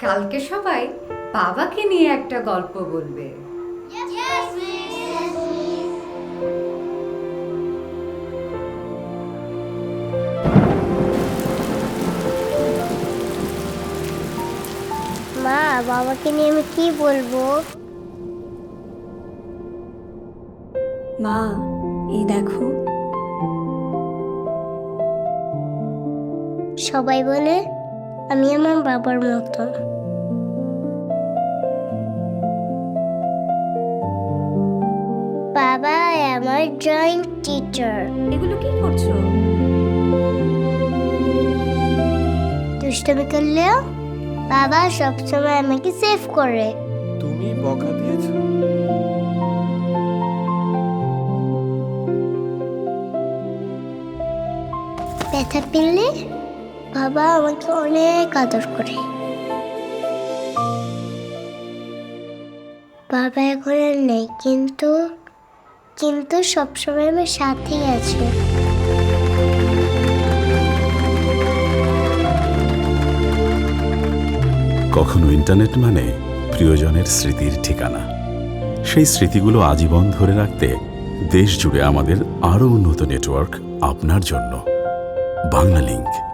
কালকে সবাই বাবাকে নিয়ে একটা গল্প বলবে। মা, বাবাকে নিয়ে আমি কি বলবো? মা, এই দেখো। সবাই বলে আমি আমার বাবার মতো। বাবা আমার ড্রয়িং টিচার। এগুলো কি করছো? দুষ্টুমি করলেও বাবা সবসময় আমাকে সেভ করে। তুমি বকা দিয়েছো? ব্যথা পেলে বাবা আমাকে অনেক আদর করে। বাবা এখন আর নেই, কিন্তু কিন্তু সবসময় আমার সাথেই আছে। কখনো ইন্টারনেট মানে প্রিয়জনের স্মৃতির ঠিকানা। সেই স্মৃতিগুলো আজীবন ধরে রাখতে দেশ জুড়ে আমাদের আরও উন্নত নেটওয়ার্ক আপনার জন্য। বাংলালিংক।